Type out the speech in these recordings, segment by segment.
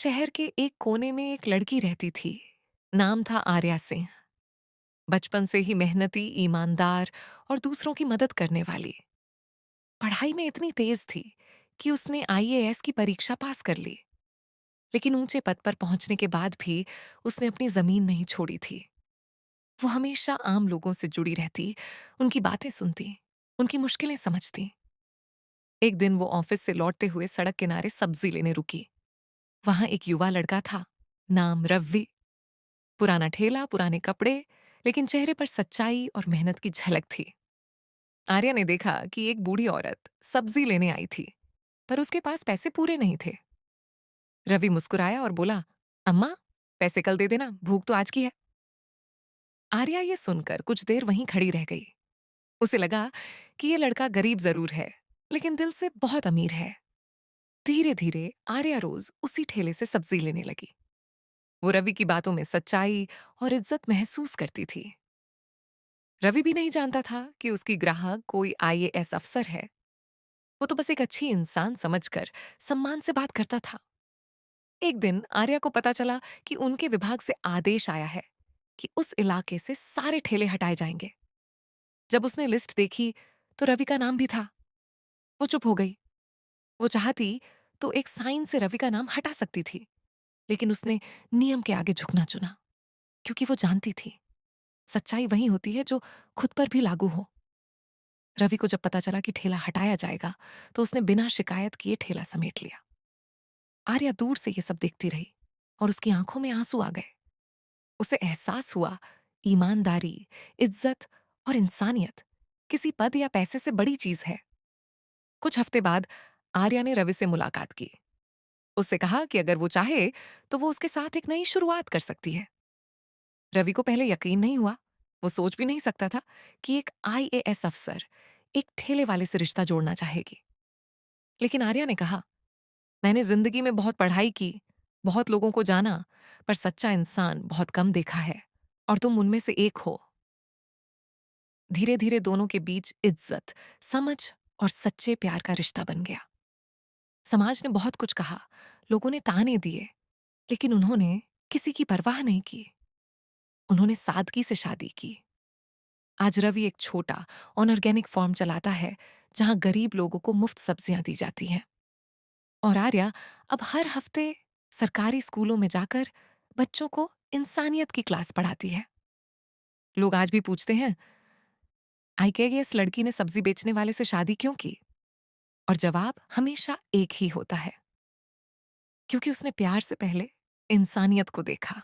शहर के एक कोने में एक लड़की रहती थी। नाम था आर्या सिंह। बचपन से ही मेहनती, ईमानदार और दूसरों की मदद करने वाली। पढ़ाई में इतनी तेज थी कि उसने आईएएस की परीक्षा पास कर ली। लेकिन ऊंचे पद पर पहुंचने के बाद भी उसने अपनी जमीन नहीं छोड़ी थी। वो हमेशा आम लोगों से जुड़ी रहती, उनकी बातें सुनती, उनकी मुश्किलें समझती। एक दिन वो ऑफिस से लौटते हुए सड़क किनारे सब्जी लेने रुकी। वहां एक युवा लड़का था, नाम रवि। पुराना ठेला, पुराने कपड़े, लेकिन चेहरे पर सच्चाई और मेहनत की झलक थी। आर्या ने देखा कि एक बूढ़ी औरत सब्जी लेने आई थी, पर उसके पास पैसे पूरे नहीं थे। रवि मुस्कुराया और बोला, अम्मा, पैसे कल दे देना, भूख तो आज की है। आर्या ये सुनकर कुछ देर वहीं खड़ी रह गई। उसे लगा कि ये लड़का गरीब जरूर है, लेकिन दिल से बहुत अमीर है। धीरे धीरे आर्या रोज उसी ठेले से सब्जी लेने लगी। वो रवि की बातों में सच्चाई और इज्जत महसूस करती थी। रवि भी नहीं जानता था कि उसकी ग्राहक कोई आईएएस अफसर है। वो तो बस एक अच्छी इंसान समझकर सम्मान से बात करता था। एक दिन आर्या को पता चला कि उनके विभाग से आदेश आया है कि उस इलाके से सारे ठेले हटाए जाएंगे। जब उसने लिस्ट देखी तो रवि का नाम भी था। वो चुप हो गई। वो चाहती तो एक साइन से रवि का नाम हटा सकती थी, लेकिन उसने नियम के आगे झुकना चुना, क्योंकि वो जानती थी सच्चाई वही होती है जो खुद पर भी लागू हो। रवि को जब पता चला कि ठेला हटाया जाएगा, तो उसने बिना शिकायत किए ठेला समेट लिया। आर्या दूर से ये सब देखती रही और उसकी आंखों में आंसू आ गए। उसे एहसास हुआ, ईमानदारी, इज्जत और इंसानियत किसी पद या पैसे से बड़ी चीज है। कुछ हफ्ते बाद आर्या ने रवि से मुलाकात की। उससे कहा कि अगर वो चाहे तो वो उसके साथ एक नई शुरुआत कर सकती है। रवि को पहले यकीन नहीं हुआ। वो सोच भी नहीं सकता था कि एक आईएएस अफसर एक ठेले वाले से रिश्ता जोड़ना चाहेगी। लेकिन आर्या ने कहा, मैंने जिंदगी में बहुत पढ़ाई की, बहुत लोगों को जाना, पर सच्चा इंसान बहुत कम देखा है, और तुम उनमें से एक हो। धीरे धीरे दोनों के बीच इज्जत, समझ और सच्चे प्यार का रिश्ता बन गया। समाज ने बहुत कुछ कहा, लोगों ने ताने दिए, लेकिन उन्होंने किसी की परवाह नहीं की। उन्होंने सादगी से शादी की। आज रवि एक छोटा ऑर्गेनिक फार्म चलाता है, जहां गरीब लोगों को मुफ्त सब्जियां दी जाती हैं। और आर्या अब हर हफ्ते सरकारी स्कूलों में जाकर बच्चों को इंसानियत की क्लास पढ़ाती है। लोग आज भी पूछते हैं, आई के इस लड़की ने सब्जी बेचने वाले से शादी क्यों की? और जवाब हमेशा एक ही होता है, क्योंकि उसने प्यार से पहले इंसानियत को देखा।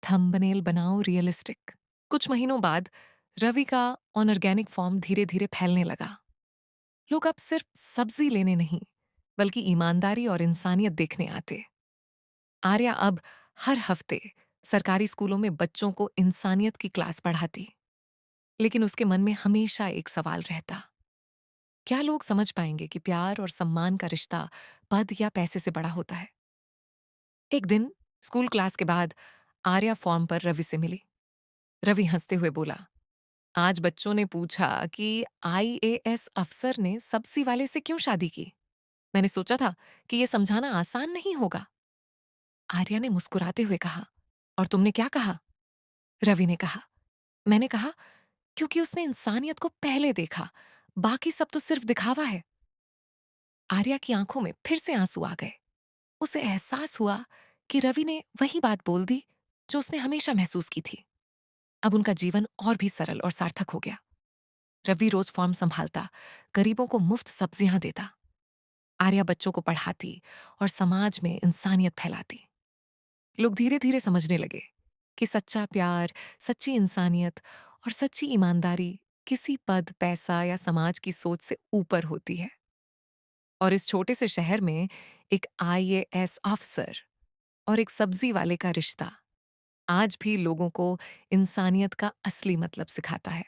थंबनेल बनाओ रियलिस्टिक। कुछ महीनों बाद रवि का ऑर्गेनिक फॉर्म धीरे धीरे फैलने लगा। लोग अब सिर्फ सब्जी लेने नहीं, बल्कि ईमानदारी और इंसानियत देखने आते। आर्या अब हर हफ्ते सरकारी स्कूलों में बच्चों को इंसानियत की क्लास पढ़ाती। लेकिन उसके मन में हमेशा एक सवाल रहता, क्या लोग समझ पाएंगे कि प्यार और सम्मान का रिश्ता पद या पैसे से बड़ा होता है? एक दिन स्कूल क्लास के बाद आर्या फॉर्म पर रवि से मिली। रवि हंसते हुए बोला, आज बच्चों ने पूछा कि आईएएस अफसर ने सब्जी वाले से क्यों शादी की। मैंने सोचा था कि यह समझाना आसान नहीं होगा। आर्या ने मुस्कुराते हुए कहा, और तुमने क्या कहा? रवि ने कहा, मैंने कहा, क्योंकि उसने इंसानियत को पहले देखा, बाकी सब तो सिर्फ दिखावा है। आर्या की आंखों में फिर से आंसू आ गए। उसे एहसास हुआ कि रवि ने वही बात बोल दी जो उसने हमेशा महसूस की थी। अब उनका जीवन और भी सरल और सार्थक हो गया। रवि रोज फॉर्म संभालता, गरीबों को मुफ्त सब्जियां देता। आर्या बच्चों को पढ़ाती और समाज में इंसानियत फैलाती। लोग धीरे धीरे समझने लगे कि सच्चा प्यार, सच्ची इंसानियत और सच्ची ईमानदारी किसी पद, पैसा या समाज की सोच से ऊपर होती है। और इस छोटे से शहर में एक आईएएस अफसर और एक सब्जी वाले का रिश्ता आज भी लोगों को इंसानियत का असली मतलब सिखाता है।